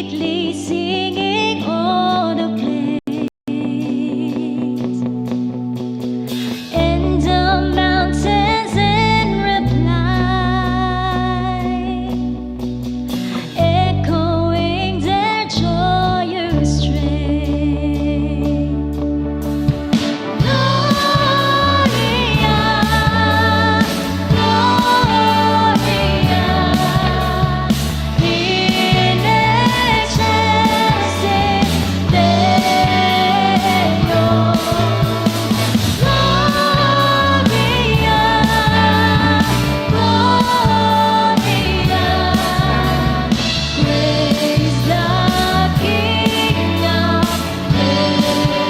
sweetly singing all the place. And the mountains in reply, echoing their joyous strain. Gloria, Gloria, in excelsis Deo. Gloria, Gloria, praise the King of heaven.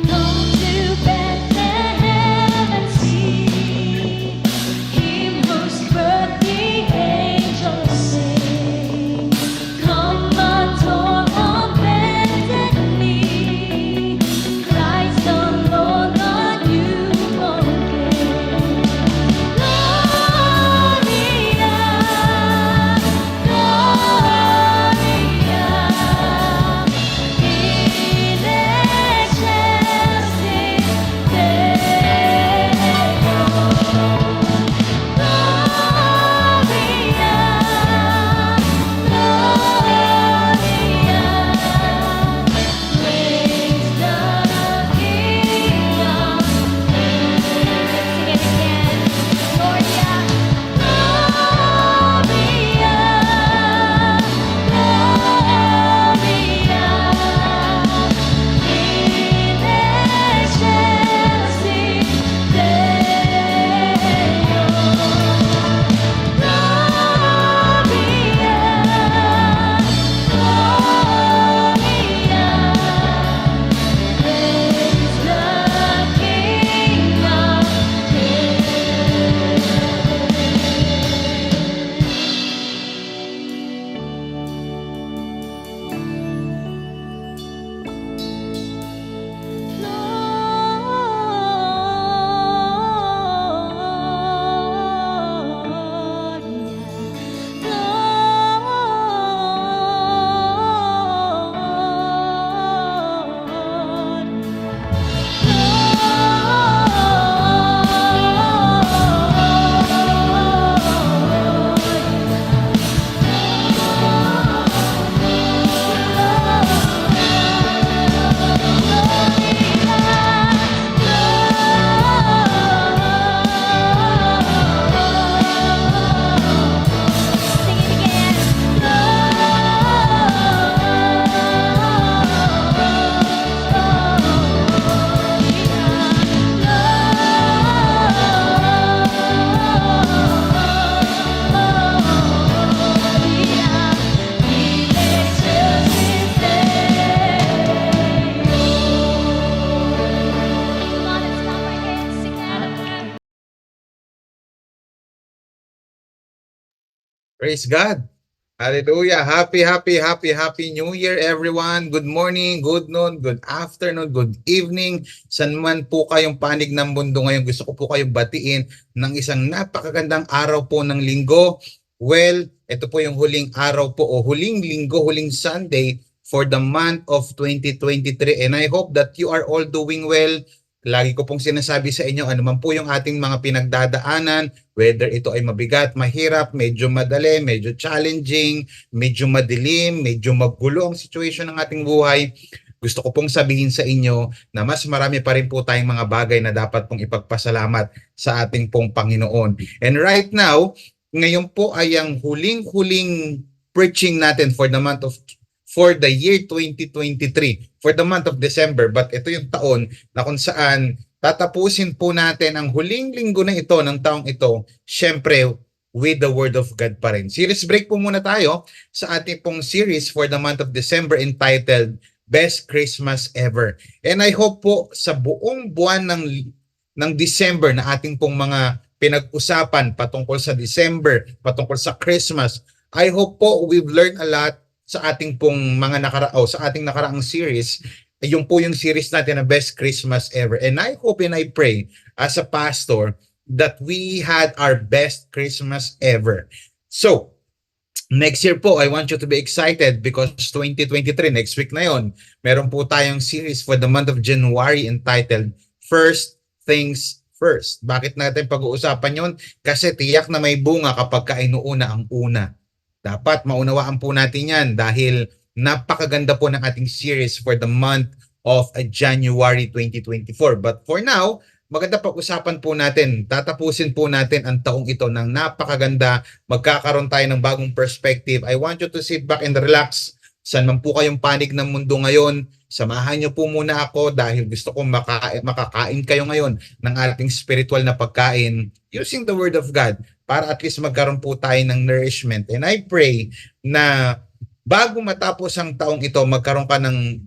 Come to Bethlehem and see Him whose birth the angels sing. Come adore on bended knee, Christ the Lord, the newborn King. Gloria, Gloria, in excelsis Praise God. Hallelujah. Happy New Year, everyone. Good morning, good noon, good afternoon, good evening. San man po kayong panig ng mundo ngayon, gusto ko po kayong batiin ng isang napakagandang araw po ng linggo. Well, ito po yung huling araw po o huling linggo, huling Sunday for the month of 2023. And I hope that you are all doing well. Lagi ko pong sinasabi sa inyo, ano man po yung ating mga pinagdadaanan, whether ito ay mabigat, mahirap, medyo madali, medyo challenging, medyo madilim, medyo magulo ang situation ng ating buhay, gusto ko pong sabihin sa inyo na mas marami pa rin po tayong mga bagay na dapat pong ipagpasalamat sa ating pong Panginoon. And right now, ngayon po ay ang huling-huling preaching natin for the year 2023, for the month of December. But ito yung taon na kung saan tatapusin po natin ang huling linggo na ito ng taong ito, syempre with the Word of God pa rin. Series break po muna tayo sa ating pong series for the month of December entitled Best Christmas Ever. And I hope po sa buong buwan ng December na ating pong mga pinag-usapan patungkol sa December, patungkol sa Christmas, I hope po we've learned a lot sa ating pong mga sa ating nakaraang series, Yung po yung series natin na Best Christmas Ever. And I hope and I pray as a pastor that we had our best Christmas ever. So, next year po, I want you to be excited because 2023, next week na yon, meron po tayong series for the month of January entitled First Things First. Bakit natin pag-uusapan yon? Kasi tiyak na may bunga kapag kainuuna ang una. Dapat maunawaan po natin yan dahil napakaganda po ng ating series for the month of January 2024. But for now, maganda pag-usapan po natin. Tatapusin po natin ang taong ito ng napakaganda. Magkakaroon tayo ng bagong perspective. I want you to sit back and relax. Saan man po kayong panig ng mundo ngayon, samahan niyo po muna ako dahil gusto kong makakain kayo ngayon ng ating spiritual na pagkain using the Word of God para at least magkaroon po tayo ng nourishment. And I pray na bago matapos ang taong ito, magkaroon ka ng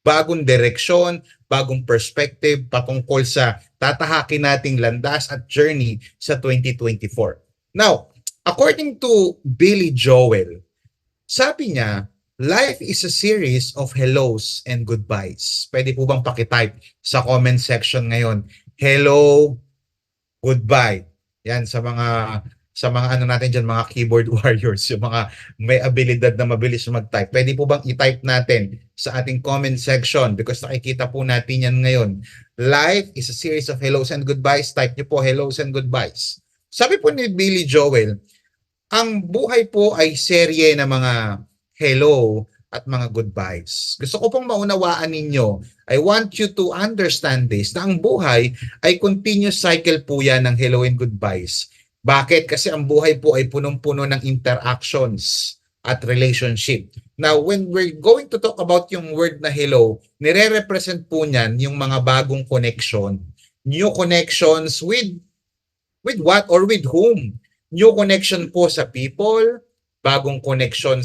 bagong direksyon, bagong perspective patungkol sa tatahakin nating landas at journey sa 2024. Now, according to Billy Joel, sabi niya, life is a series of hellos and goodbyes. Pwede po bang pakitype sa comment section ngayon? Hello, goodbye. Yan sa mga ano natin diyan, mga keyboard warriors, yung mga may abilidad na mabilis mag-type. Pwede po bang i-type natin sa ating comment section because nakikita po natin yan ngayon. Life is a series of hellos and goodbyes. Type niyo po hellos and goodbyes. Sabi po ni Billy Joel, ang buhay po ay serye ng mga hello at mga goodbyes. Gusto ko pong maunawaan ninyo. I want you to understand this, na ang buhay ay continuous cycle po yan ng hello and goodbyes. Bakit? Kasi ang buhay po ay punong-puno ng interactions at relationship. Now, when we're going to talk about yung word na hello, nire-represent po niyan yung mga bagong connection. New connections with what or with whom? New connection po sa people, bagong connection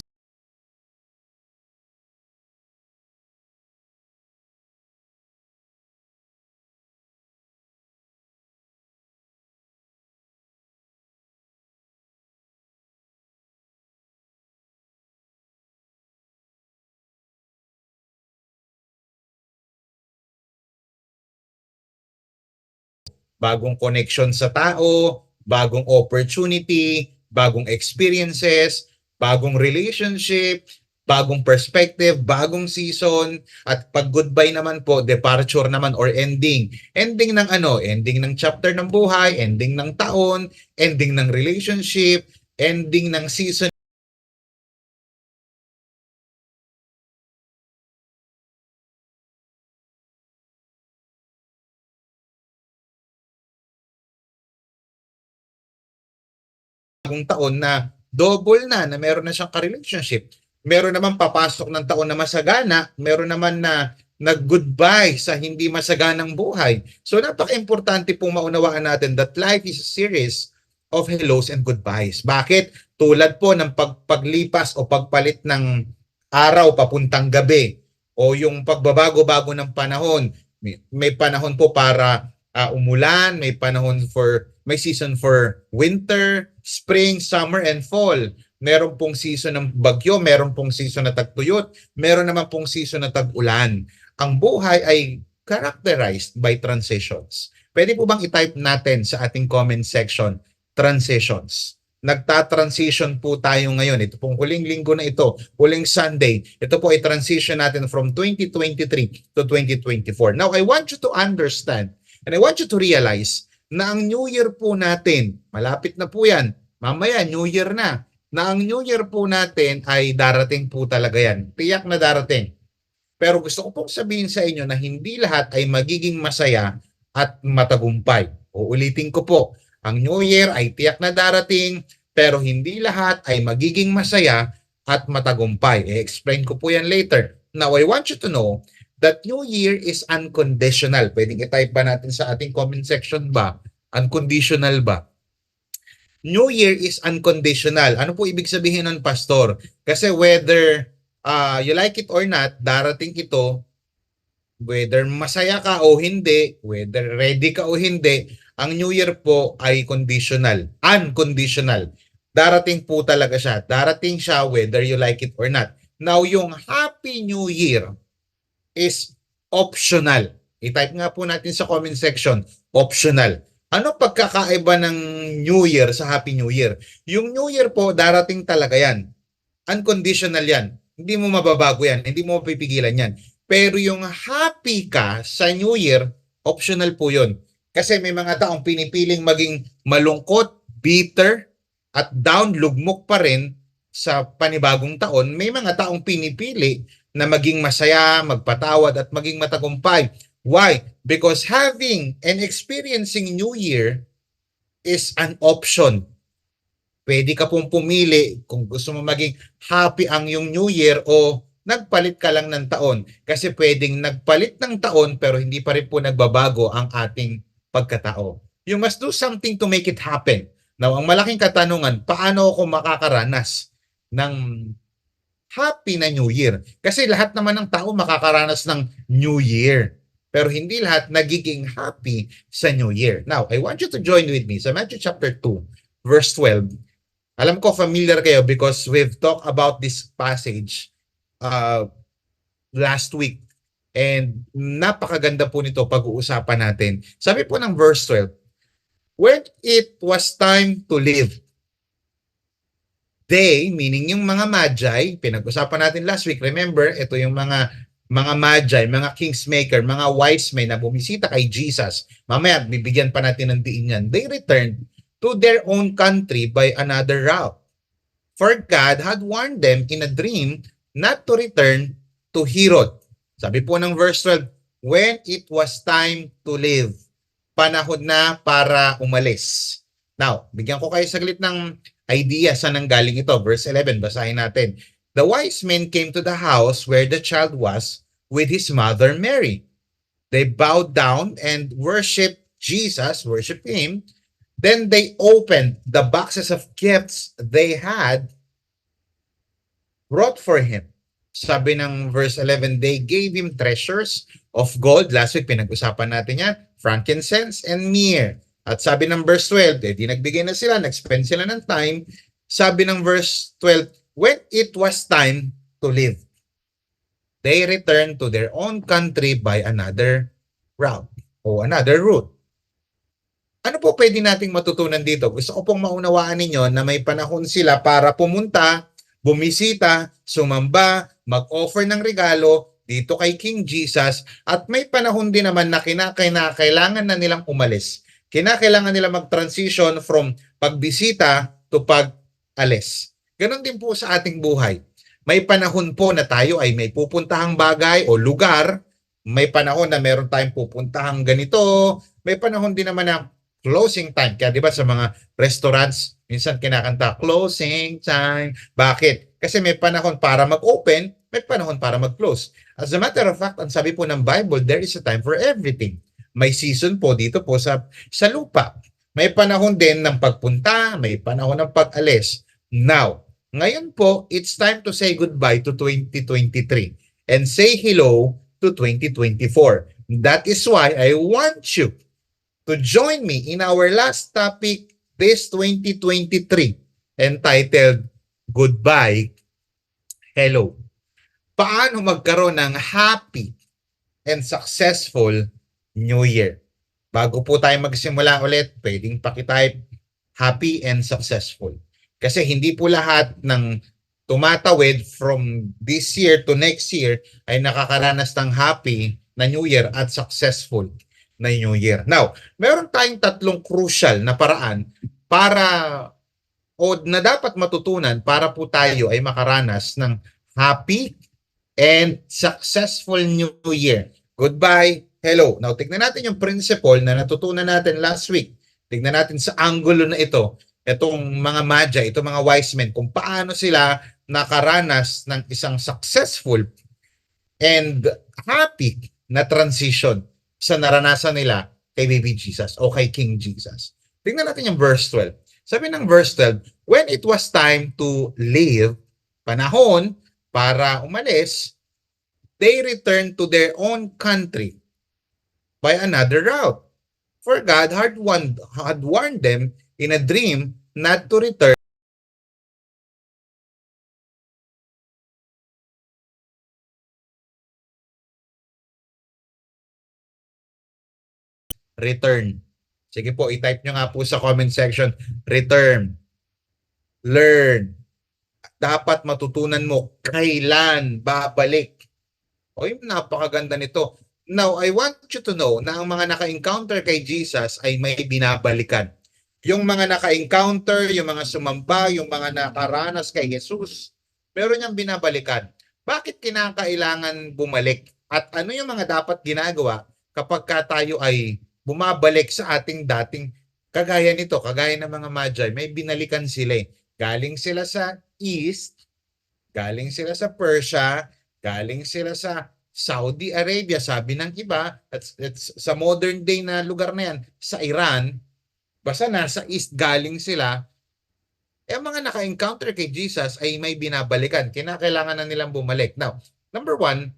bagong connection sa tao, bagong opportunity, bagong experiences, bagong relationship, bagong perspective, bagong season, at pag goodbye naman po, departure naman or ending. Ending ng ano? Ending ng chapter ng buhay, ending ng taon, ending ng relationship, ending ng season. Bagong taon na double na meron na siyang ka-relationship. Meron naman papasok ng taon na masagana, meron naman na nag-goodbye sa hindi masaganang buhay. So napaka-importante pong maunawaan natin that life is a series of hellos and goodbyes. Bakit? Tulad po ng paglipas o pagpalit ng araw papuntang gabi o yung pagbabago-bago ng panahon. May panahon po para umulan, may season for winter, spring, summer, and fall. Meron pong season ng bagyo, meron pong season na tagtuyot, meron naman pong season na tag-ulan. Ang buhay ay characterized by transitions. Pwede po bang i-type natin sa ating comment section, transitions? Nagta-transition po tayo ngayon. Ito pong huling linggo na ito, huling Sunday. Ito po ay transition natin from 2023 to 2024. Now, I want you to understand and I want you to realize na ang New Year po natin, malapit na po yan, mamaya New Year na ang New Year po natin ay darating po talaga yan. Tiyak na darating. Pero gusto ko pong sabihin sa inyo na hindi lahat ay magiging masaya at matagumpay. Uulitin ko po, ang New Year ay tiyak na darating, pero hindi lahat ay magiging masaya at matagumpay. I-explain ko po yan later. Now, I want you to know that New Year is unconditional. Pwedeng i-type ba natin sa ating comment section ba? Unconditional ba? New Year is unconditional. Ano po ibig sabihin nun, Pastor? Kasi whether you like it or not, darating ito, whether masaya ka o hindi, whether ready ka o hindi, ang New Year po ay conditional, unconditional. Darating po talaga siya. Darating siya whether you like it or not. Now, yung Happy New Year is optional. I-type nga po natin sa comment section, optional. Ano pagkakaiba ng New Year sa Happy New Year? Yung New Year po, darating talaga yan. Unconditional yan. Hindi mo mababago yan. Hindi mo mapipigilan yan. Pero yung happy ka sa New Year, optional po yun. Kasi may mga taong pinipiling maging malungkot, bitter, at down, lugmok pa rin sa panibagong taon. May mga taong pinipili na maging masaya, magpatawad, at maging matagumpay. Why? Because having and experiencing New Year is an option. Pwede ka pong pumili kung gusto mo maging happy ang yung New Year o nagpalit ka lang ng taon. Kasi pwedeng nagpalit ng taon pero hindi pa rin po nagbabago ang ating pagkatao. You must do something to make it happen. Now, ang malaking katanungan, paano ako makakaranas ng happy na New Year? Kasi lahat naman ng tao makakaranas ng New Year. Pero hindi lahat nagiging happy sa New Year. Now, I want you to join with me sa Matthew chapter 2, verse 12. Alam ko familiar kayo because we've talked about this passage last week. And napakaganda po nito pag-uusapan natin. Sabi po ng verse 12, when it was time to live, they, meaning yung mga magi, pinag-usapan natin last week, remember, ito yung mga magi, mga kingsmaker, mga wise men na bumisita kay Jesus. Mamaya, bibigyan pa natin ng diin yan. They returned to their own country by another route. For God had warned them in a dream not to return to Herod. Sabi po ng verse 12, when it was time to live, panahon na para umalis. Now, bigyan ko kayo saglit ng idea saan nanggaling ito. Verse 11, basahin natin. The wise men came to the house where the child was with his mother Mary. They bowed down and worshiped Jesus, worshiped him. Then they opened the boxes of gifts they had brought for him. Sabi ng verse 11, they gave him treasures of gold. Last week, pinag-usapan natin yan. Frankincense and myrrh. At sabi ng verse 12, di nagbigay na sila, nag-spend sila ng time. Sabi ng verse 12, when it was time to live, they returned to their own country by another route o another route. Ano po pwede nating matutunan dito? Gusto ko pong maunawaan ninyo na may panahon sila para pumunta, bumisita, sumamba, mag-offer ng regalo dito kay King Jesus, at may panahon din naman na kailangan na nilang umalis. Kinakailangan nila mag-transition from pagbisita to pag-alis. Ganon din po sa ating buhay. May panahon po na tayo ay may pupuntahang bagay o lugar. May panahon na meron tayong pupuntahang ganito. May panahon din naman na closing time. Kaya di ba sa mga restaurants, minsan kinakanta, closing time. Bakit? Kasi may panahon para mag-open, may panahon para mag-close. As a matter of fact, ang sabi po ng Bible, there is a time for everything. May season po dito po sa lupa. May panahon din ng pagpunta, may panahon ng pag-alis. Now, ngayon po, it's time to say goodbye to 2023 and say hello to 2024. That is why I want you to join me in our last topic this 2023 entitled Goodbye, Hello. Paano magkaroon ng happy and successful New Year? Bago po tayo magsimula ulit, pwedeng pakitype happy and successful. Kasi hindi po lahat ng tumatawid from this year to next year ay nakakaranas ng happy na New Year at successful na New Year. Now, meron tayong tatlong crucial na paraan para o na dapat matutunan para po tayo ay makaranas ng happy and successful New Year. Goodbye, hello. Now, tignan natin yung principle na natutunan natin last week. Tignan natin sa angulo na ito, itong mga magi, itong mga wise men, kung paano sila nakaranas ng isang successful and happy na transition sa naranasan nila kay Baby Jesus o kay King Jesus. Tingnan natin yung verse 12. Sabi ng verse 12, when it was time to leave, panahon para umalis, they returned to their own country by another route. For God had warned them in a dream not to return return. Sige po, i-type nyo nga po sa comment section, return, learn. Dapat matutunan mo kailan babalik. Oy, napakaganda nito. Now, I want you to know na ang mga naka-encounter kay Jesus ay may binabalikan. Yung mga naka-encounter, yung mga sumamba, yung mga nakaranas kay Jesus, meron niyang binabalikan. Bakit kinakailangan bumalik? At ano yung mga dapat ginagawa kapag tayo ay bumabalik sa ating dating kagaya nito, kagaya ng mga Magi, may binalikan sila eh. Galing sila sa East, galing sila sa Persia, galing sila sa Saudi Arabia, sabi ng iba, at sa modern day na lugar na yan, sa Iran, basta nasa East galing sila, ang mga naka-encounter kay Jesus ay may binabalikan. Kinakailangan na nilang bumalik. Now, number one,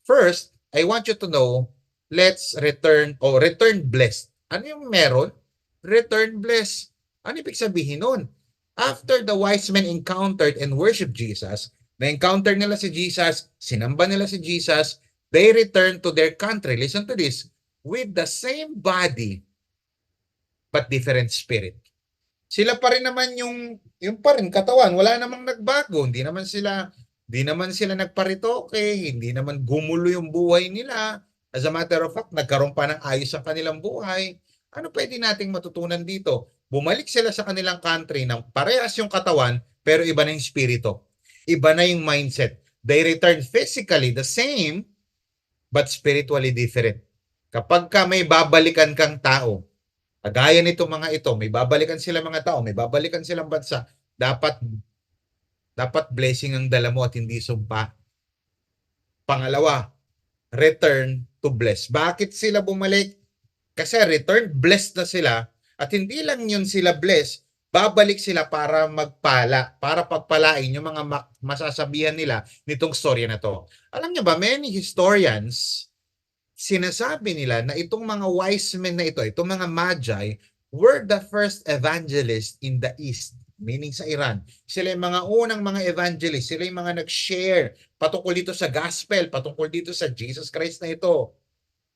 first, I want you to know, let's return o return blessed. Ano yung meron? Return blessed. Ano ibig sabihin nun? After the wise men encountered and worshiped Jesus, na-encounter nila si Jesus, sinamba nila si Jesus, they returned to their country. Listen to this. With the same body, but different spirit. Sila pa rin naman yung pa rin katawan, wala namang nagbago, hindi naman sila nagparitoke, hindi naman gumulo yung buhay nila. As a matter of fact, nagkaroon pa ng ayos ang kanilang buhay. Ano pwede nating matutunan dito? Bumalik sila sa kanilang country ng parehas yung katawan, pero iba na yung spirito. Iba na yung mindset. They return physically the same, but spiritually different. Kapag ka may babalikan kang tao, kagaya nito mga ito, may babalikan sila mga tao, may babalikan silang bansa, dapat blessing ang dala mo at hindi sumpa. Pangalawa, return to bless. Bakit sila bumalik? Kasi return, blessed na sila, at hindi lang yun sila blessed, babalik sila para magpala, para pagpalain yung mga masasabihan nila nitong storya na to. Alam niyo ba, many historians, sinasabi nila na itong mga wise men na ito, itong mga Magi, were the first evangelists in the East, meaning sa Iran. Sila yung mga unang mga evangelists, sila yung mga nag-share patungkol dito sa gospel, patungkol dito sa Jesus Christ na ito.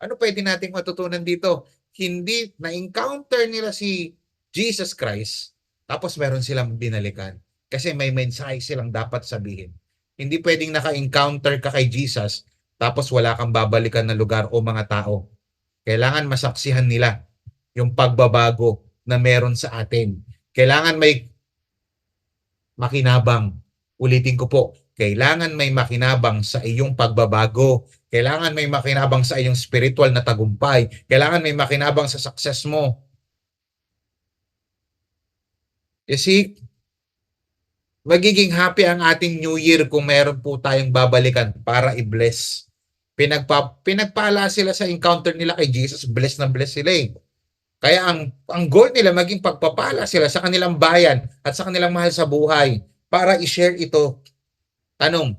Ano pwede nating matutunan dito? Hindi na-encounter nila si Jesus Christ, tapos meron silang binalikan. Kasi may mensahe silang dapat sabihin. Hindi pwedeng naka-encounter ka kay Jesus, tapos wala kang babalikan na lugar o mga tao. Kailangan masaksihan nila yung pagbabago na meron sa atin. Kailangan may makinabang. Ulitin ko po, kailangan may makinabang sa iyong pagbabago. Kailangan may makinabang sa iyong spiritual na tagumpay. Kailangan may makinabang sa success mo. You see, magiging happy ang ating New Year kung meron po tayong babalikan para i-bless. Pinagpala sila sa encounter nila kay Jesus, bless na bless sila eh. Kaya ang goal nila maging pagpapala sila sa kanilang bayan at sa kanilang mahal sa buhay para i-share ito. Tanong,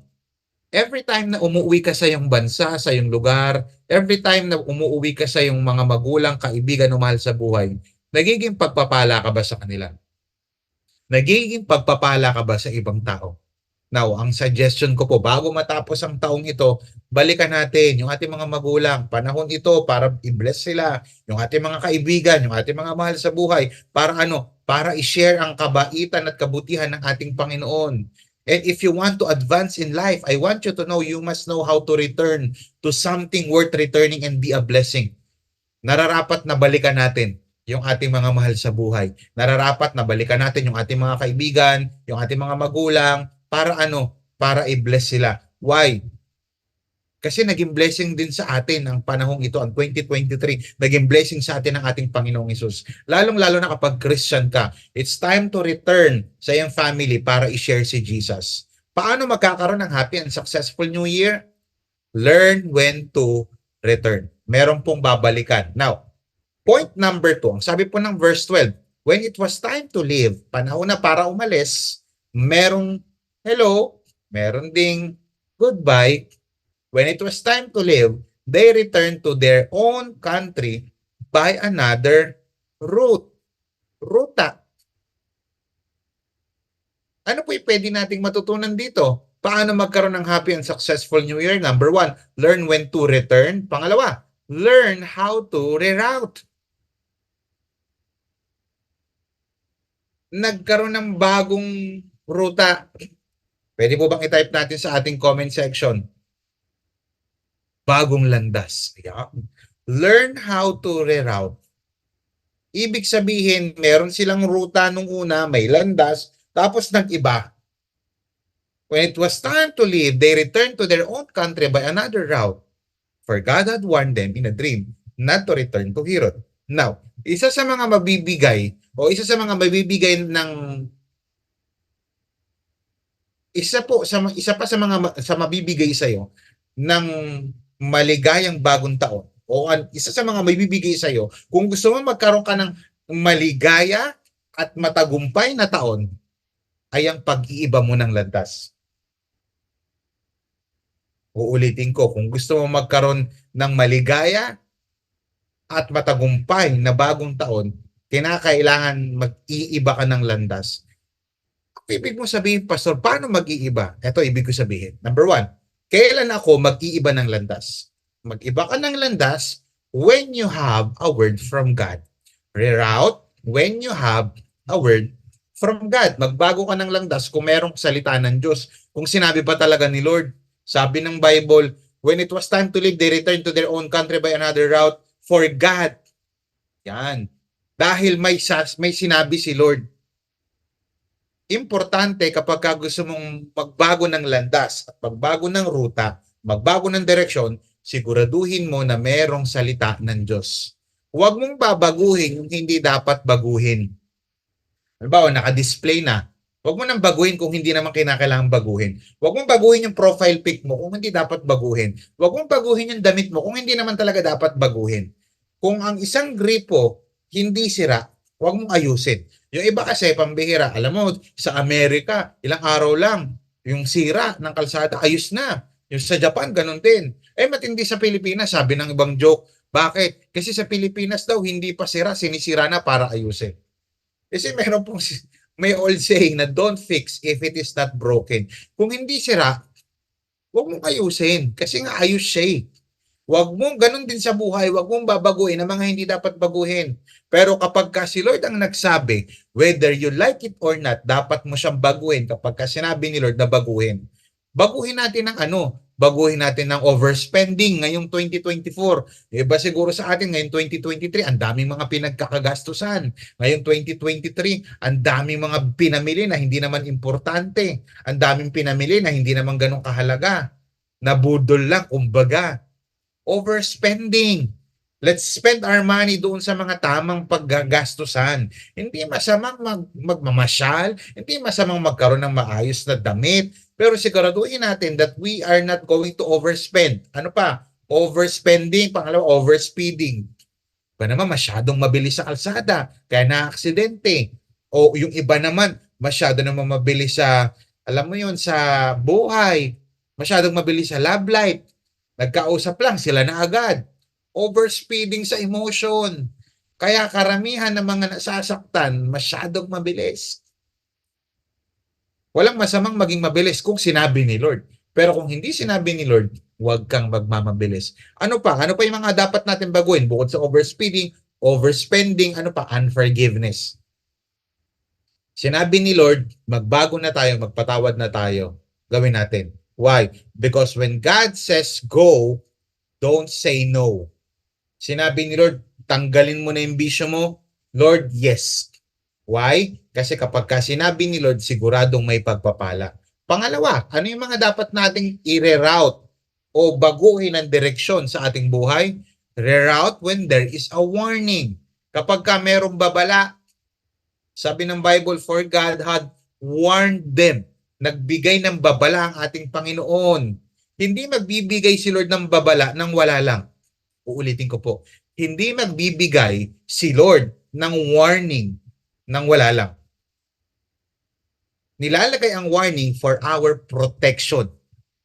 every time na umuwi ka sa iyong bansa, sa iyong lugar, every time na umuwi ka sa iyong mga magulang, kaibigan o mahal sa buhay, nagiging pagpapala ka ba sa kanila? Nagiging pagpapala ka ba sa ibang tao? Now, ang suggestion ko po, bago matapos ang taong ito, balikan natin yung ating mga magulang. Panahon ito para i-bless sila. Yung ating mga kaibigan, yung ating mga mahal sa buhay. Para ano? Para i-share ang kabaitan at kabutihan ng ating Panginoon. And if you want to advance in life, I want you to know you must know how to return to something worth returning and be a blessing. Nararapat na balikan natin yung ating mga mahal sa buhay. Nararapat na balikan natin yung ating mga kaibigan, yung ating mga magulang, para ano? Para i-bless sila. Why? Kasi naging blessing din sa atin ang panahong ito, ang 2023. Naging blessing sa atin ang ating Panginoong Hesus. Lalong-lalo na kapag Christian ka, it's time to return sa iyong family para i-share si Jesus. Paano magkakaroon ng happy and successful New Year? Learn when to return. Meron pong babalikan. Now, point number 2, ang sabi po ng verse 12, when it was time to leave, panahon na para umalis, merong hello, meron ding goodbye. When it was time to leave, they returned to their own country by another route. Ruta. Ano po yung pwede nating matutunan dito? Paano magkaroon ng happy and successful New Year? Number 1, learn when to return. Pangalawa, learn how to reroute. nagkaroon ng bagong ruta. Pwede po bang i-type natin sa ating comment section? Bagong landas. Yeah. Learn how to reroute. Ibig sabihin, meron silang ruta nung una, may landas, tapos nag-iba. When it was time to leave, they returned to their own country by another route. For God had warned them in a dream not to return to Herod. Now, isa sa mga mabibigay o isa sa mga mabibigay ng isa pa sa mga sa mabibigay sa iyo ng maligayang bagong taon o isa sa mga mabibigay sa iyo kung gusto mo magkaroon ka ng maligaya at matagumpay na taon ay ang pag-iiba mo ng landas. Uulitin ko, kung gusto mo magkaroon ng maligaya at matagumpay na bagong taon, kinakailangan mag-iiba ka ng landas. Ibig mo sabihin, Pastor, paano mag-iiba? Ito ibig ko sabihin. Number 1, kailan ako mag-iiba ng landas? Mag-iba ka ng landas when you have a word from God. Reroute when you have a word from God. Magbago ka ng landas kung merong salita ng Diyos. Kung sinabi pa talaga ni Lord, sabi ng Bible, when it was time to leave, they returned to their own country by another route for God. Yan. Dahil may sinabi si Lord. Importante kapag gusto mong magbago ng landas at magbago ng ruta, magbago ng direksyon, siguraduhin mo na merong salita ng Diyos. Huwag mong babaguhin yung hindi dapat baguhin. Halimbawa, naka-display na. Huwag mo nang baguhin kung hindi naman kinakailangan baguhin. Huwag mong baguhin yung profile pic mo kung hindi dapat baguhin. Huwag mong baguhin yung damit mo kung hindi naman talaga dapat baguhin. Kung ang isang gripo hindi sira, huwag mong ayusin. Yung iba kasi, pambihira. Alam mo, sa Amerika, ilang araw lang, yung sira ng kalsada, ayos na. Yung sa Japan, ganun din. Matindi sa Pilipinas, sabi ng ibang joke. Bakit? Kasi sa Pilipinas daw, hindi pa sira, sinisira na para ayusin. Kasi meron pong, may old saying na don't fix if it is not broken. Kung hindi sira, huwag mong ayusin. Kasi nga ayos siya eh. Huwag mong, ganun din sa buhay, huwag mong babaguhin ang mga hindi dapat baguhin. Pero kapag si Lord ang nagsabi, whether you like it or not, dapat mo siyang baguhin kapag sinabi ni Lord na baguhin. Baguhin natin ng ano? Baguhin natin ng overspending ngayong 2024. Iba siguro sa atin ngayong 2023, ang daming mga pinagkakagastusan. Ngayong 2023, ang daming mga pinamili na hindi naman importante. Ang daming pinamili na hindi naman ganun kahalaga. Nabudol lang, kumbaga. Overspending. Let's spend our money doon sa mga tamang paggagastusan. Hindi masamang magmamasyal, hindi masamang magkaroon ng maayos na damit, pero siguraduhin natin that we are not going to overspend. Ano pa? Overspending, pangalawa, overspeeding. Ba naman masyadong mabilis sa kalsada, kaya na-aksidente. O yung iba naman, masyado naman mabilis sa, alam mo yun, sa buhay. Masyadong mabilis sa love life. Nagkausap lang, sila na agad. Overspeeding sa emotion. Kaya karamihan ng mga nasasaktan, masyadong mabilis. Walang masamang maging mabilis kung sinabi ni Lord. Pero kung hindi sinabi ni Lord, huwag kang magmamabilis. Ano pa? Ano pa yung mga dapat natin baguhin? Bukod sa overspeeding, overspending, ano pa? Unforgiveness. Sinabi ni Lord, magbago na tayo, magpatawad na tayo. Gawin natin. Why? Because when God says go, don't say no. Sinabi ni Lord, tanggalin mo na yung bisyo mo. Lord, yes. Why? Kasi kapag sinabi ni Lord, siguradong may pagpapala. Pangalawa, ano yung mga dapat nating i-reroute o baguhin ang direksyon sa ating buhay? Reroute when there is a warning. Kapag merong babala, sabi ng Bible, for God had warned them. Nagbigay ng babala ang ating Panginoon. Hindi magbibigay si Lord ng babala nang wala lang. Uulitin ko po, hindi magbibigay si Lord ng warning nang wala lang. Nilalagay ang warning for our protection.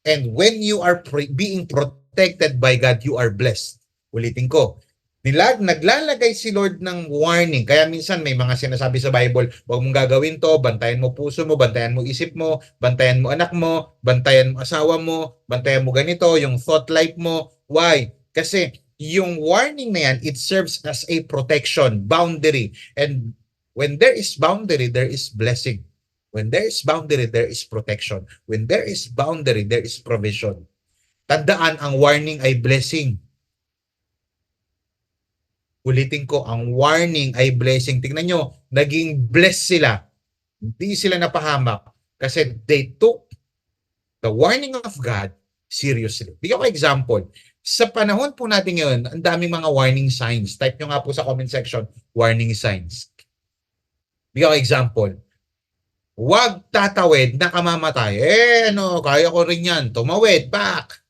And when you are being protected by God, you are blessed. Ulitin ko, naglalagay si Lord ng warning. Kaya minsan may mga sinasabi sa Bible, huwag mong gagawin to, bantayan mo puso mo, bantayan mo isip mo, bantayan mo anak mo, bantayan mo asawa mo, bantayan mo ganito, yung thought life mo. Why? Kasi yung warning na yan, it serves as a protection, boundary. And When there is boundary, there is blessing. When there is boundary, there is protection. When there is boundary, there is provision. Tandaan, ang warning ay blessing. Ulitin ko, ang warning ay blessing. Tingnan nyo, naging blessed sila. Hindi sila napahamak kasi they took the warning of God seriously. Bigyan ko example. Sa panahon po natin ngayon, ang daming mga warning signs. Type nyo nga po sa comment section, warning signs. Bigyan ko example. Huwag tatawid na kamamatay. Kaya ko rin yan. Tumawid, back.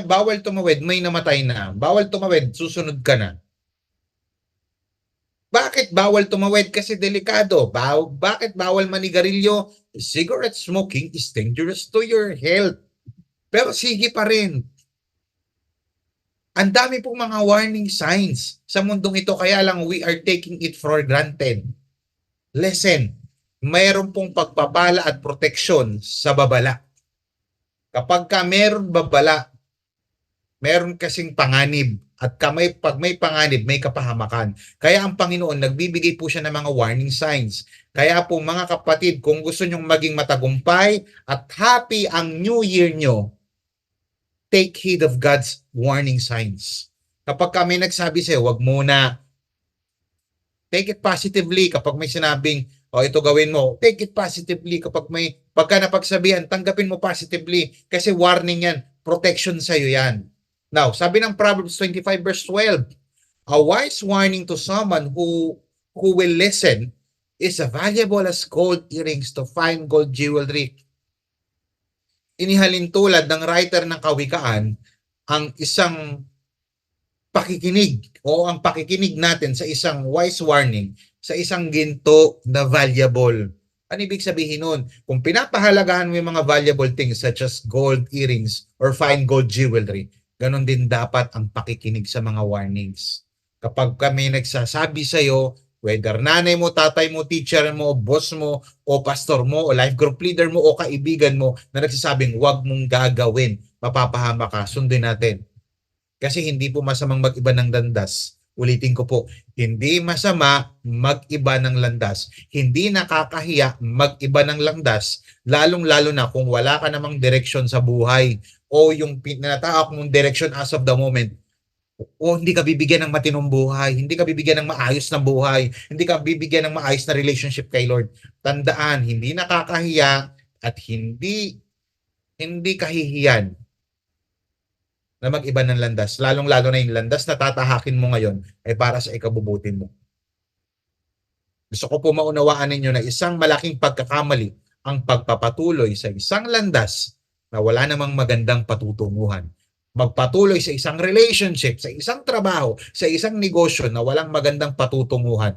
Bawal tumawid, may namatay na. Bawal tumawid, susunod ka na. Bakit bawal tumawid? Kasi delikado. Bakit bawal manigarilyo? Cigarette smoking is dangerous to your health. Pero sige pa rin. Ang dami pong mga warning signs sa mundong ito, kaya lang we are taking it for granted. Listen, mayroon pong pagpapala at proteksyon sa babala. Kapag ka meron babala, meron kasing panganib. At pag may panganib, may kapahamakan. Kaya ang Panginoon, nagbibigay po siya ng mga warning signs. Kaya po mga kapatid, kung gusto nyong maging matagumpay at happy ang New Year nyo, take heed of God's warning signs. Kapag kami nagsabi sa'yo, wag muna. Take it positively. Kapag may sinabing, ito gawin mo, take it positively. Pagka napagsabihan, tanggapin mo positively. Kasi warning yan, protection sa'yo yan. Now, sabi ng Proverbs 25 verse 12, a wise warning to someone who will listen is as valuable as gold earrings to fine gold jewelry. Inihalin tulad ng writer ng Kawikaan ang isang pakikinig o ang pakikinig natin sa isang wise warning sa isang ginto na valuable. Ano ibig sabihin nun? Kung pinapahalagahan mo yung mga valuable things such as gold earrings or fine gold jewelry, ganon din dapat ang pakikinig sa mga warnings. Kapag kami nagsasabi sa iyo, whether nanay mo, tatay mo, teacher mo, boss mo, o pastor mo, o life group leader mo, o kaibigan mo, na nagsasabing huwag mong gagawin, mapapahama ka, sundin natin. Kasi hindi po masamang mag-iba ng landas. Ulitin ko po, hindi masama mag-iba ng landas. Hindi nakakahiya mag-iba ng landas, lalong-lalo na kung wala ka namang direksyon sa buhay o yung pinatahak mong direction as of the moment, o hindi ka bibigyan ng matinong buhay, hindi ka bibigyan ng maayos na buhay, hindi ka bibigyan ng maayos na relationship kay Lord. Tandaan, hindi nakakahiya at hindi kahihiyan na mag-iba ng landas. Lalong-lalo na yung landas na tatahakin mo ngayon ay para sa ikabubuti mo. Gusto ko po maunawaan ninyo na isang malaking pagkakamali ang pagpapatuloy sa isang landas na wala namang magandang patutunguhan. Magpatuloy sa isang relationship, sa isang trabaho, sa isang negosyo na walang magandang patutunguhan.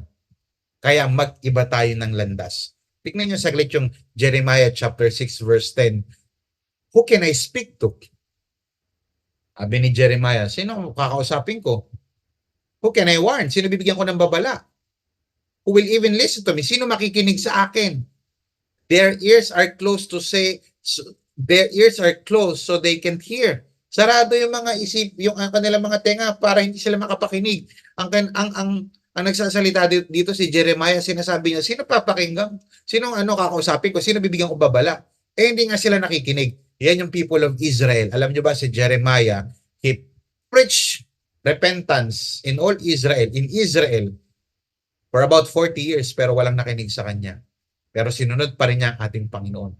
Kaya mag-iba tayo ng landas. Tignan nyo saglit yung Jeremiah chapter 6 verse 10. Who can I speak to? Sabi ni Jeremiah, sino kakausapin ko? Who can I warn? Sino bibigyan ko ng babala? Who will even listen to me? Sino makikinig sa akin? Their ears are closed so they can't hear. Sarado yung mga yung kanilang mga tenga para hindi sila makapakinig. Ang nagsasalita dito si Jeremiah, sinasabi niya, sino papakinggan? Sino kakausapin ko? Sino bibigyan ko babala? Hindi nga sila nakikinig. Yan yung people of Israel. Alam niyo ba si Jeremiah, he preached repentance in all Israel, for about 40 years, pero walang nakinig sa kanya. Pero sinunod pa rin niya ang ating Panginoon.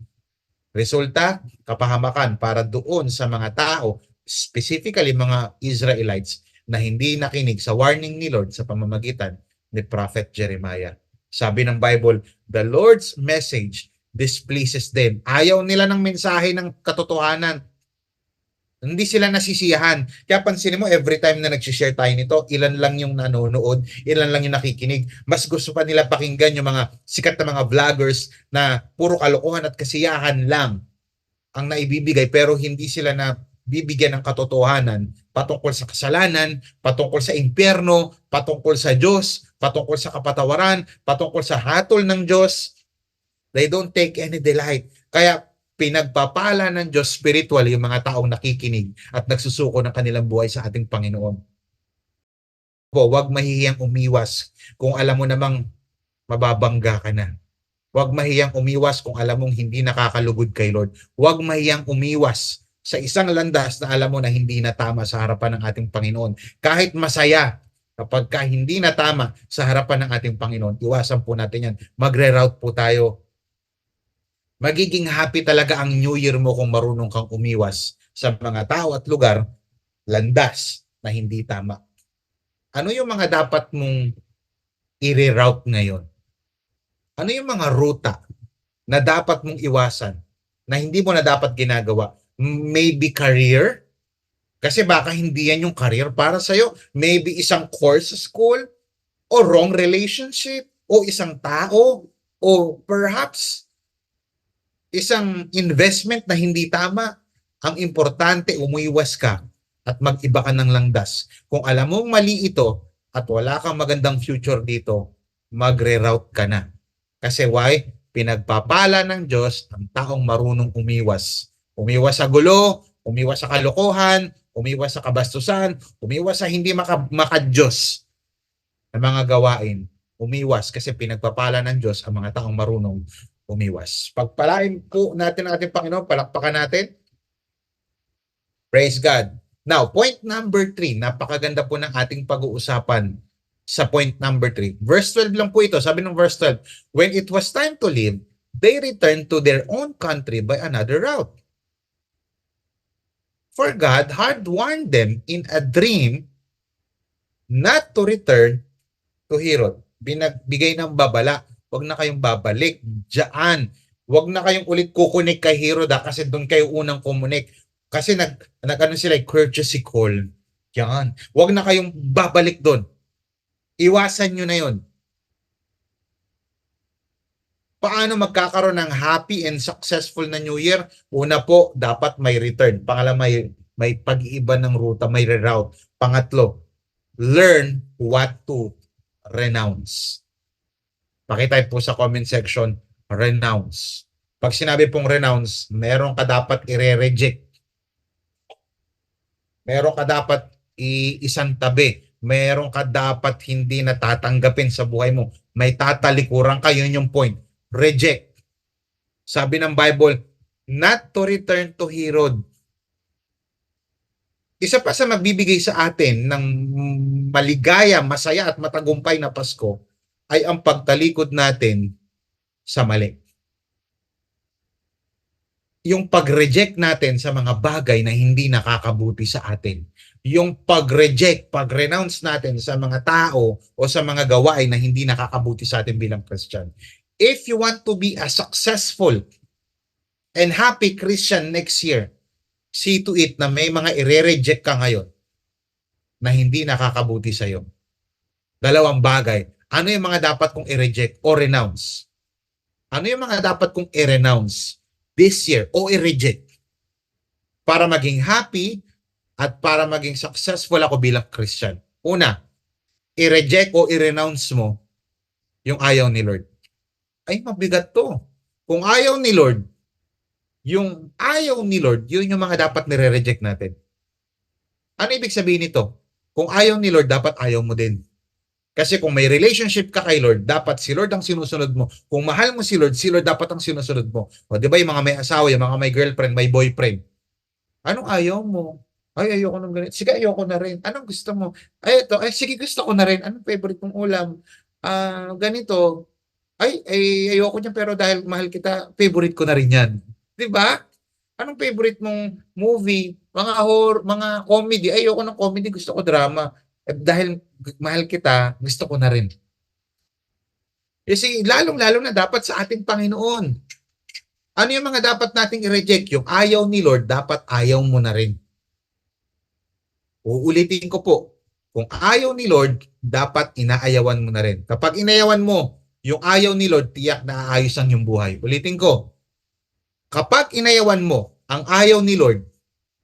Resulta, kapahamakan para doon sa mga tao, specifically mga Israelites, na hindi nakinig sa warning ni Lord sa pamamagitan ni Prophet Jeremiah. Sabi ng Bible, the Lord's message displeases them. Ayaw nila ng mensahe ng katotohanan. Hindi sila nasisiyahan. Kaya pansinin mo, every time na nag-share tayo nito, ilan lang yung nanonood, ilan lang yung nakikinig. Mas gusto pa nila pakinggan yung mga sikat na mga vloggers na puro kalokohan at kasiyahan lang ang naibibigay, pero hindi sila na bibigyan ng katotohanan patungkol sa kasalanan, patungkol sa impyerno, patungkol sa Diyos, patungkol sa kapatawaran, patungkol sa hatol ng Diyos. They don't take any delight. Kaya pinagpapala ng Diyos spiritual yung mga taong nakikinig at nagsusuko ng kanilang buhay sa ating Panginoon. Huwag mahihiyang umiwas kung alam mo namang mababangga ka na. Huwag mahiyang umiwas kung alam mong hindi nakakalugod kay Lord. Huwag mahiyang umiwas sa isang landas na alam mo na hindi na tama sa harapan ng ating Panginoon. Kahit masaya, kapag hindi na tama sa harapan ng ating Panginoon, iwasan po natin yan. Magre-route po tayo. Magiging happy talaga ang New Year mo kung marunong kang umiwas sa mga tao at lugar, landas na hindi tama. Ano yung mga dapat mong i-reroute ngayon? Ano yung mga ruta na dapat mong iwasan na hindi mo na dapat ginagawa? Maybe career? Kasi baka hindi yan yung career para sa'yo. Maybe isang course sa school o wrong relationship o isang tao o perhaps isang investment na hindi tama. Ang importante, umiwas ka at mag-iba ka ng landas. Kung alam mong mali ito at wala kang magandang future dito, magre-route ka na. Kasi why? Pinagpapala ng Diyos ang taong marunong umiwas. Umiwas sa gulo, umiwas sa kalokohan, umiwas sa kabastusan, umiwas sa hindi maka-Diyos na mga gawain. Umiwas kasi pinagpapala ng Diyos ang mga taong marunong umiwas. Pagpalain po natin ang ating Panginoon, palakpakan natin. Praise God. Now, point number 3, napakaganda po ng ating pag-uusapan sa point number 3. Verse 12 lang po ito. Sabi ng verse 12, when it was time to leave, they returned to their own country by another route. For God had warned them in a dream not to return to Herod. Binagbigay ng babala, huwag na kayong babalik diyan. Huwag na kayong ulit kukunik kay Herod kasi doon kayo unang kumunik. Kasi nag-ano sila, courtesy call. Yan. Huwag na kayong babalik doon. Iwasan nyo na yon. Paano magkakaroon ng happy and successful na New Year? Una po, dapat may return. Pangalawa, may pag-iiba ng ruta, may reroute. Pangatlo, learn what to renounce. Pakita po sa comment section, renounce. Pag sinabi pong renounce, meron ka dapat i-reject. Meron ka dapat isang tabi. Meron ka dapat hindi natatanggapin sa buhay mo. May tatalikuran ka, yun yung point. Reject. Sabi ng Bible, not to return to Herod. Isa pa sa magbibigay sa atin ng maligaya, masaya at matagumpay na Pasko ay ang pagtalikod natin sa mali. Yung pag-reject natin sa mga bagay na hindi nakakabuti sa atin. Yung pag-reject, pag-renounce natin sa mga tao o sa mga gawain na hindi nakakabuti sa atin bilang Christian. If you want to be a successful and happy Christian next year, see to it na may mga i-reject ka ngayon na hindi nakakabuti sa iyo. Dalawang bagay. Ano yung mga dapat kong i-reject o renounce? Ano yung mga dapat kong i-renounce this year o i-reject para maging happy at para maging successful ako bilang Christian? Una, i-reject o i-renounce mo yung ayaw ni Lord. Ay, mabigat to. Kung ayaw ni Lord, yung ayaw ni Lord, yun yung mga dapat nire-reject natin. Ano ibig sabihin nito? Kung ayaw ni Lord, dapat ayaw mo din. Kasi kung may relationship ka kay Lord, dapat si Lord ang sinusunod mo. Kung mahal mo si Lord dapat ang sinusunod mo. O di ba yung mga may asawa, yung mga may girlfriend, may boyfriend. Anong ayaw mo? Ay, ayoko nang ganito. Sige, ayoko na rin. Anong gusto mo? Ay, ito. Ay, sige, gusto ko na rin. Anong favorite mong ulam? Ganito. Ay, ayoko niya pero dahil mahal kita, favorite ko na rin yan. Di ba? Anong favorite mong movie? Mga horror, mga comedy. Ay, ayoko ng comedy, gusto ko drama. Dahil mahal kita, gusto ko na rin. Kasi lalong-lalo na dapat sa ating Panginoon. Ano yung mga dapat nating i-reject? Yung ayaw ni Lord, dapat ayaw mo na rin. Uulitin ko po. Kung ayaw ni Lord, dapat inaayawan mo na rin. Kapag inayawan mo, yung ayaw ni Lord, tiyak na aayos ang iyong buhay. Ulitin ko. Kapag inayawan mo ang ayaw ni Lord,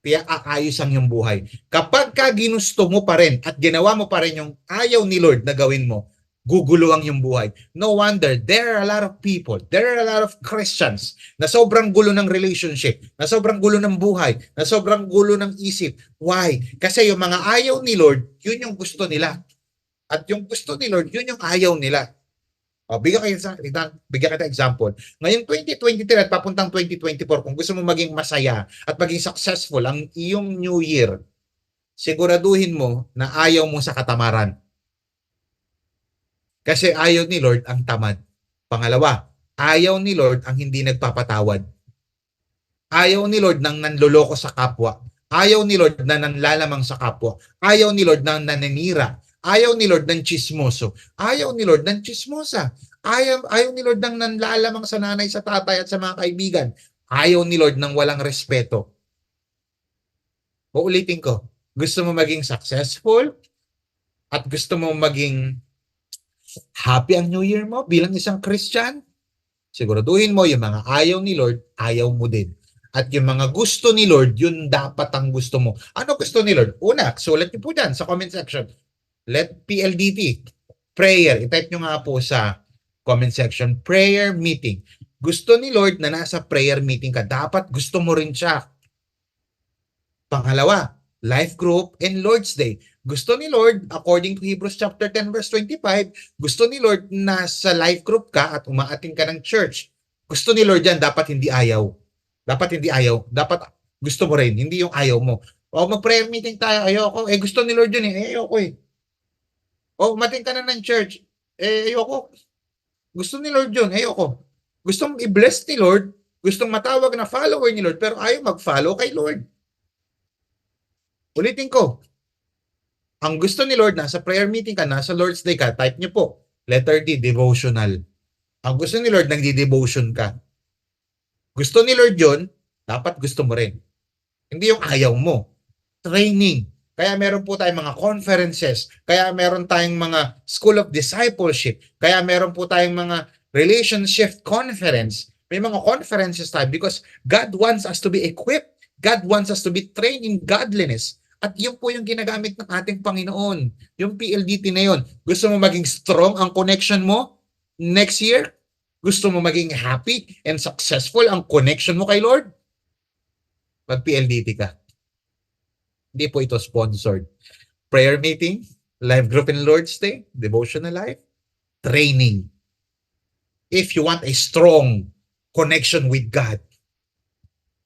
tiyak aayos ang iyong buhay. Kapag ka ginusto mo pa rin at ginawa mo pa rin yung ayaw ni Lord na gawin mo, gugulo ang iyong buhay. No wonder, there are a lot of people, there are a lot of Christians na sobrang gulo ng relationship, na sobrang gulo ng buhay, na sobrang gulo ng isip. Why? Kasi yung mga ayaw ni Lord, yun yung gusto nila. At yung gusto ni Lord, yun yung ayaw nila. Bigyan kita example. Ngayong 2023 at papuntang 2024, kung gusto mo maging masaya at maging successful ang iyong New Year, siguraduhin mo na ayaw mo sa katamaran. Kasi ayaw ni Lord ang tamad. Pangalawa, ayaw ni Lord ang hindi nagpapatawad. Ayaw ni Lord ng nanloloko sa kapwa. Ayaw ni Lord na nanlalamang sa kapwa. Ayaw ni Lord ng nananira. Ayaw ni Lord ng chismoso. Ayaw ni Lord ng chismosa. Ayaw ni Lord ng nanlalamang sa nanay, sa tatay at sa mga kaibigan. Ayaw ni Lord ng walang respeto. Uulitin ko, gusto mo maging successful at gusto mo maging happy ang New Year mo bilang isang Christian, siguraduhin mo yung mga ayaw ni Lord, ayaw mo din. At yung mga gusto ni Lord, yun dapat ang gusto mo. Ano gusto ni Lord? Una, sulat niyo po dyan sa comment section. Let PLDT, prayer. I-type nyo nga po sa comment section, prayer meeting. Gusto ni Lord na nasa prayer meeting ka. Dapat gusto mo rin siya. Pangalawa, life group and Lord's Day. Gusto ni Lord, according to Hebrews chapter 10 verse 25, gusto ni Lord na sa life group ka at umaating ka ng church. Gusto ni Lord yan, dapat hindi ayaw. Dapat hindi ayaw. Dapat gusto mo rin, hindi yung ayaw mo. O mag-prayer meeting tayo, ayoko. Gusto ni Lord yun ayoko O umating ka na ng church, ayoko. Gusto ni Lord yun, ayoko. Gustong i-bless ni Lord, gustong matawag na follower ni Lord, pero ayaw mag-follow kay Lord. Ulitin ko, ang gusto ni Lord, nasa prayer meeting ka, nasa Lord's Day ka, type nyo po, letter D, devotional. Ang gusto ni Lord, nagdi-devotion ka. Gusto ni Lord yun, dapat gusto mo rin. Hindi yung ayaw mo. Training. Kaya meron po tayong mga conferences, kaya meron tayong mga school of discipleship, kaya meron po tayong mga relationship conference. May mga conferences tayo because God wants us to be equipped. God wants us to be trained in godliness. At yun po yung ginagamit ng ating Panginoon. Yung PLDT na yun. Gusto mo maging strong ang connection mo next year? Gusto mo maging happy and successful ang connection mo kay Lord? Mag-PLDT ka. Hindi po ito sponsored. Prayer meeting, live group in Lord's Day, devotional life, training. If you want a strong connection with God,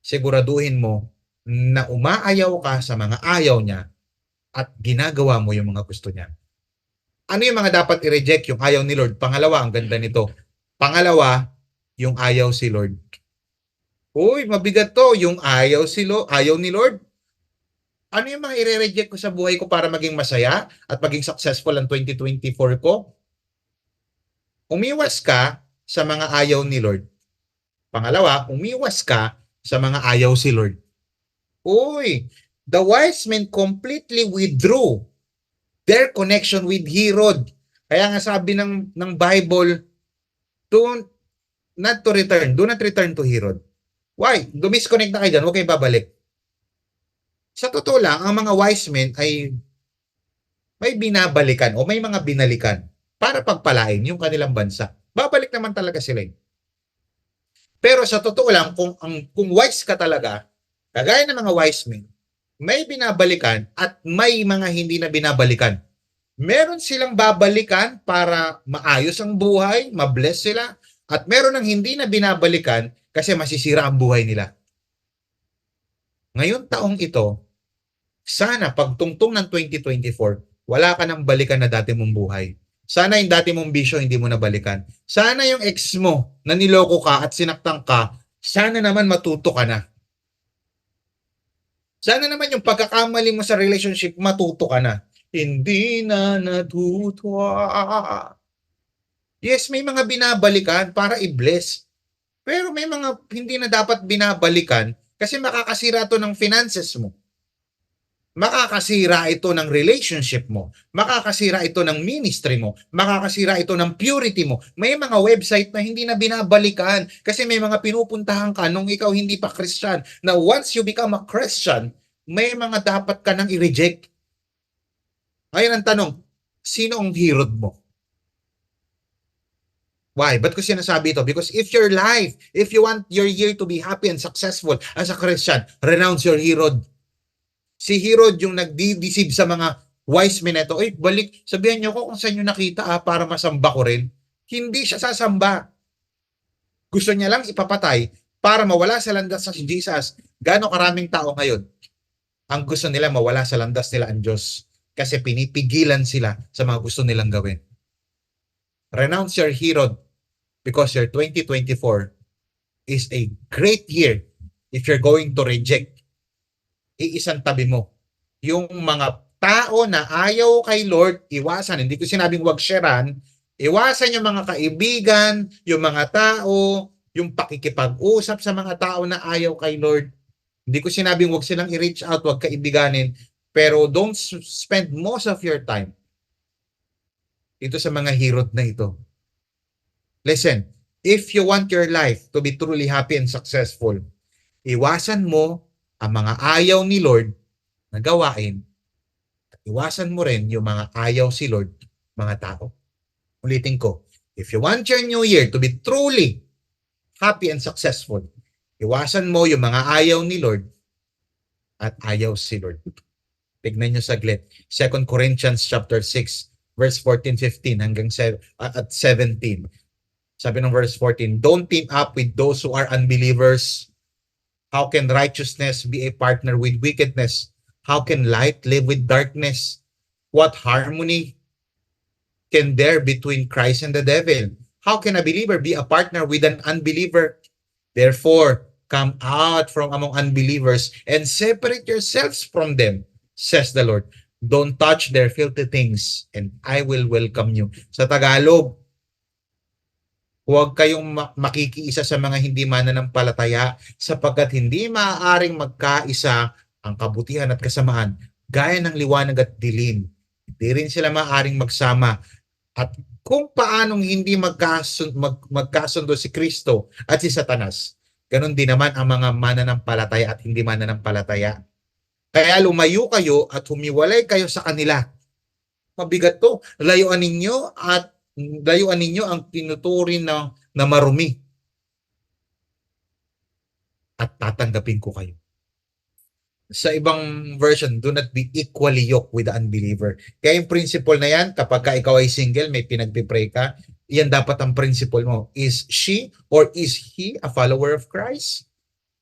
siguraduhin mo na umaayaw ka sa mga ayaw niya at ginagawa mo yung mga gusto niya. Ano yung mga dapat i-reject? Yung ayaw ni Lord. Pangalawa, ang ganda nito. Pangalawa, yung ayaw si Lord. Uy, mabigat to. Yung ayaw ni Lord. Ano yung mga i-reject ko sa buhay ko para maging masaya at maging successful ang 2024 ko? Umiwas ka sa mga ayaw ni Lord. Pangalawa, umiwas ka sa mga ayaw si Lord. Uy, the wise men completely withdrew their connection with Herod. Kaya nga sabi ng Bible, do not return to Herod. Why? Dumisconnect na kayo dyan, huwag kayo babalik. Sa totoo lang, ang mga wise men ay may binabalikan o may mga binalikan para pagpalain yung kanilang bansa. Babalik naman talaga sila. Pero sa totoo lang, kung wise ka talaga, kagaya ng mga wise men, may binabalikan at may mga hindi na binabalikan. Meron silang babalikan para maayos ang buhay, mabless sila, at meron ng hindi na binabalikan kasi masisira ang buhay nila. Ngayon taong ito, sana pagtungtong ng 2024, wala ka nang balikan na dati mong buhay. Sana yung dati mong bisyo hindi mo nabalikan. Sana yung ex mo na niloko ka at sinaktan ka, sana naman matuto ka na. Sana naman yung pagkakamali mo sa relationship, matuto ka na. Hindi na natuto. Yes, may mga binabalikan para i-bless. Pero may mga hindi na dapat binabalikan kasi makakasira to ng finances mo. Makakasira ito ng relationship mo. Makakasira ito ng ministry mo. Makakasira ito ng purity mo. May mga website na hindi na binabalikan kasi may mga pinupuntahan ka nung ikaw hindi pa Christian. Now, once you become a Christian, may mga dapat ka nang i-reject. Ngayon ang tanong, sino ang Herod mo? Why? Ba't ko sinasabi ito? Because if your life, if you want your year to be happy and successful as a Christian, renounce your Herod. Si Herod yung nagdi-deceive sa mga wise men ito. Balik, sabihan niyo ko kung saan nyo nakita para masamba ko rin. Hindi siya sasamba. Gusto niya lang ipapatay para mawala sa landas sa si Jesus. Gaano karaming tao ngayon ang gusto nila mawala sa landas nila ang Diyos kasi pinipigilan sila sa mga gusto nilang gawin. Renounce your Herod because your 2024 is a great year if you're going to reject. Iisang tabi mo. Yung mga tao na ayaw kay Lord, iwasan. Hindi ko sinabing wag sharean. Iwasan yung mga kaibigan, yung mga tao, yung pakikipag-usap sa mga tao na ayaw kay Lord. Hindi ko sinabing wag silang i-reach out, wag kaibiganin, pero don't spend most of your time ito sa mga hirot na ito. Listen, if you want your life to be truly happy and successful, iwasan mo ang mga ayaw ni Lord na gawain at iwasan mo rin yung mga ayaw si Lord, mga tao. Ulitin ko, if you want your new year to be truly happy and successful, iwasan mo yung mga ayaw ni Lord at ayaw si Lord. Tignan nyo saglit. 2 Corinthians chapter 6, verse 14-15 hanggang at 17. Sabi ng verse 14, don't team up with those who are unbelievers. How can righteousness be a partner with wickedness? How can light live with darkness? What harmony can there between Christ and the devil? How can a believer be a partner with an unbeliever? Therefore, come out from among unbelievers and separate yourselves from them, says the Lord. Don't touch their filthy things, and I will welcome you. Sa Tagalog, huwag kayong makikiisa sa mga hindi mananampalataya sapagkat hindi maaaring magkaisa ang kabutihan at kasamaan gaya ng liwanag at dilim. Hindi rin sila maaaring magsama. At kung paanong hindi magkasundo si Kristo at si Satanas, ganun din naman ang mga mananampalataya at hindi mananampalataya. Kaya lumayo kayo at humiwalay kayo sa kanila. Mabigat to. Layuan ninyo ang tinuturing na marumi. At tatanggapin ko kayo. Sa ibang version, do not be equally yoked with the unbeliever. Kaya yung principle na yan, kapag ka ikaw ay single, may pinagpipray ka, yan dapat ang principle mo. Is she or is he a follower of Christ?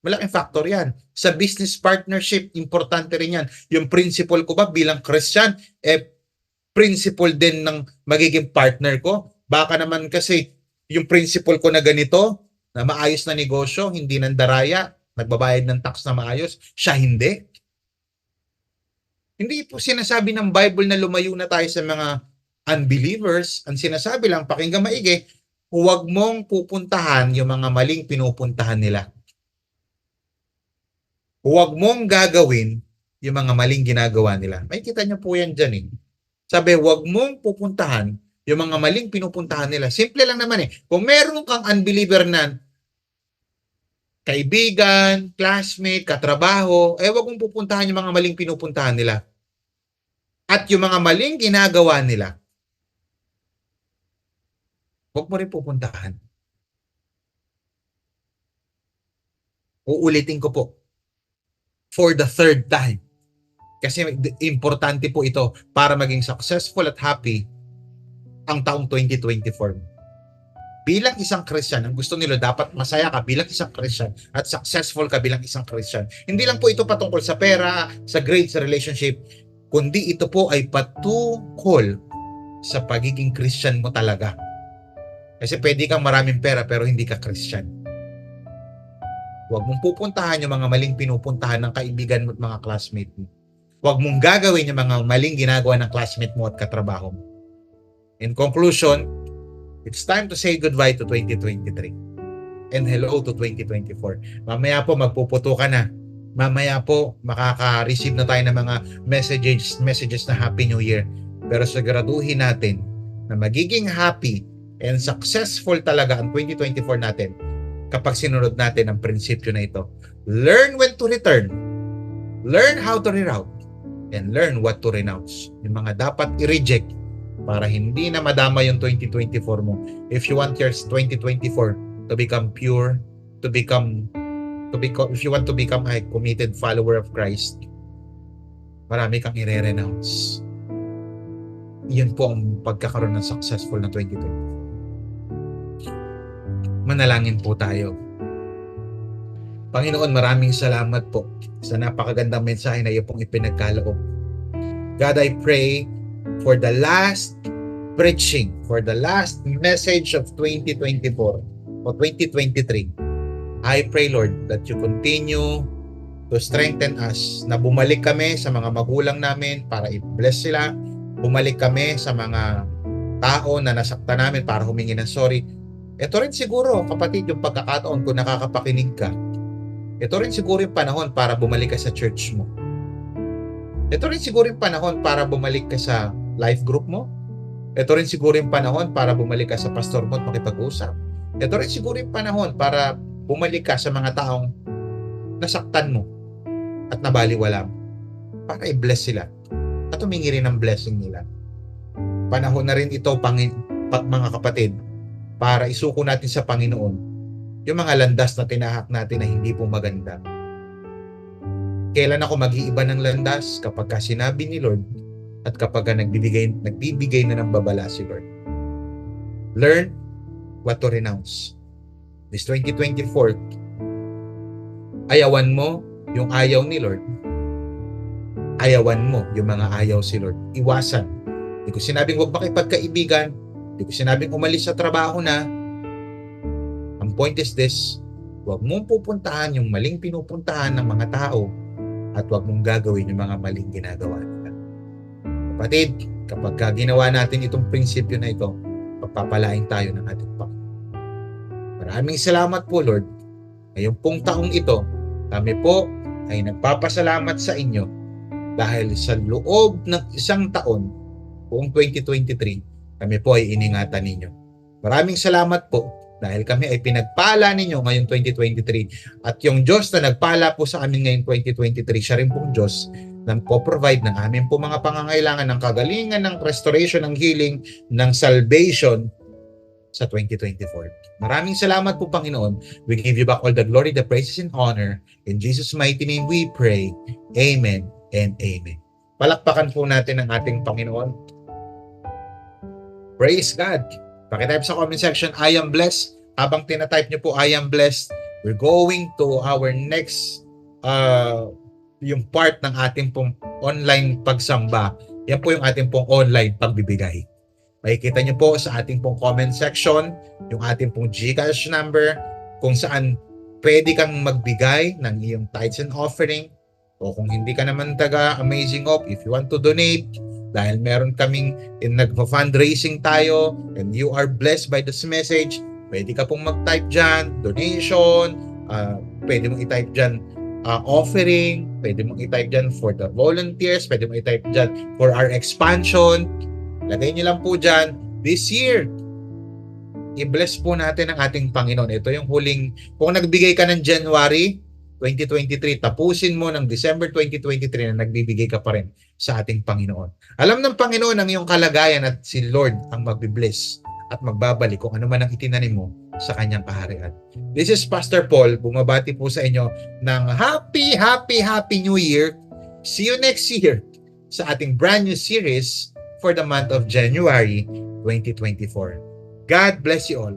Malaking factor yan. Sa business partnership, importante rin yan. Yung principle ko ba bilang Christian, principle din ng magiging partner ko. Baka naman kasi yung principle ko na ganito, na maayos na negosyo, hindi nandaraya, nagbabayad ng tax na maayos, siya hindi. Hindi po sinasabi ng Bible na lumayo na tayo sa mga unbelievers. Ang sinasabi lang, pakinggan maigi, huwag mong pupuntahan yung mga maling pinupuntahan nila. Huwag mong gagawin yung mga maling ginagawa nila. May kita niyo po yan dyan eh. Sabi, huwag mong pupuntahan yung mga maling pinupuntahan nila. Simple lang naman eh. Kung meron kang unbeliever na kaibigan, classmate, katrabaho, huwag mong pupuntahan yung mga maling pinupuntahan nila. At yung mga maling ginagawa nila, huwag mo rin pupuntahan. Uulitin ko po. For the third time. Kasi importante po ito para maging successful at happy ang taong 2024. Bilang isang Christian, ang gusto nila dapat masaya ka bilang isang Christian at successful ka bilang isang Christian. Hindi lang po ito patungkol sa pera, sa grades, sa relationship, kundi ito po ay patungkol sa pagiging Christian mo talaga. Kasi pwede kang maraming pera pero hindi ka Christian. Huwag mong pupuntahan yung mga maling pinupuntahan ng kaibigan mo at mga classmate mo. Huwag mong gagawin yung mga maling ginagawa ng classmate mo at katrabaho mo. In conclusion, it's time to say goodbye to 2023 and hello to 2024. Mamaya po magpuputo ka na. Mamaya po makaka-receive na tayo ng mga messages na Happy New Year. Pero siguraduhin natin na magiging happy and successful talaga ang 2024 natin kapag sinunod natin ang prinsipyo na ito. Learn when to return. Learn how to reroute. And learn what to renounce. Yung mga dapat i-reject para hindi na madama yung 2024 mo. If you want your 2024 to become pure, if you want to become a committed follower of Christ, marami kang i-renounce. Yun po ang pagkakaroon ng successful na 2024. Manalangin po tayo. Panginoon, maraming salamat po sa napakagandang mensahe na iyo pong ipinagkaloob. God, I pray for the last preaching, for the last message of 2024 o 2023. I pray, Lord, that you continue to strengthen us, na bumalik kami sa mga magulang namin para i-bless sila, bumalik kami sa mga tao na nasaktan namin para humingi ng sorry. Ito rin siguro, kapatid, yung pagkakataon kung nakakapakinig ka. Ito rin siguro yung panahon para bumalik ka sa church mo. Ito rin siguro yung panahon para bumalik ka sa life group mo. Ito rin siguro yung panahon para bumalik ka sa pastor mo at makipag-usap. Ito rin siguro yung panahon para bumalik ka sa mga taong nasaktan mo at nabaliwala mo, para i-bless sila at humingi rin ng blessing nila. Panahon na rin ito, mga kapatid, para isuko natin sa Panginoon yung mga landas na tinahak natin na hindi po maganda. Kailan ako mag-iiba ng landas? Kapag sinabi ni Lord at kapag nagbibigay na ng babala si Lord. Learn what to renounce. This 2024, ayawan mo yung ayaw ni Lord. Ayawan mo yung mga ayaw si Lord. Iwasan. Hindi ko sinabing huwag makipagkaibigan. Hindi ko sinabing umalis sa trabaho na. Ang point is this, huwag mong pupuntahan yung maling pinupuntahan ng mga tao at huwag mong gagawin yung mga maling ginagawa nila. Kapatid, kapag ginawa natin itong prinsipyo na ito, pagpapalain tayo ng ating Panginoon. Maraming salamat po, Lord. Ngayong pong taong ito, kami po ay nagpapasalamat sa inyo dahil sa loob ng isang taon, buong 2023, kami po ay iningatan ninyo. Maraming salamat po dahil kami ay pinagpala ninyo ngayong 2023 at yung Diyos na nagpala po sa amin ngayong 2023, siya rin pong Diyos na po-provide ng amin po mga pangangailangan ng kagalingan, ng restoration, ng healing, ng salvation sa 2024. Maraming salamat po, Panginoon. We give you back all the glory, the praises, and honor. In Jesus' mighty name we pray. Amen and amen. Palakpakan po natin ang ating Panginoon. Praise God. Pakitype sa comment section, I am blessed. Habang tinatype nyo po, I am blessed, we're going to our next yung part ng ating pong online pagsamba. Yan po yung ating pong online pagbibigay. Makikita nyo po sa ating pong comment section yung ating pong GCash number kung saan pwede kang magbigay ng iyong tithes and offering, o kung hindi ka naman taga Amazing Hope, if you want to donate, dahil meron kaming nagpa-fundraising tayo and you are blessed by this message, pwede ka pong mag-type dyan, donation, pwede mong i-type dyan offering, pwede mong i-type dyan for the volunteers, pwede mong i-type dyan for our expansion. Lagay nyo lang po dyan, this year, i-bless po natin ang ating Panginoon. Ito yung huling, kung nagbigay ka ng January 2023, tapusin mo ng December 2023 na nagbibigay ka pa rin sa ating Panginoon. Alam ng Panginoon ang iyong kalagayan at si Lord ang magbibless at magbabalik kung ano man ang itinanim mo sa kanyang kaharian. This is Pastor Paul, bumabati po sa inyo ng Happy New Year. See you next year sa ating brand new series for the month of January 2024. God bless you all.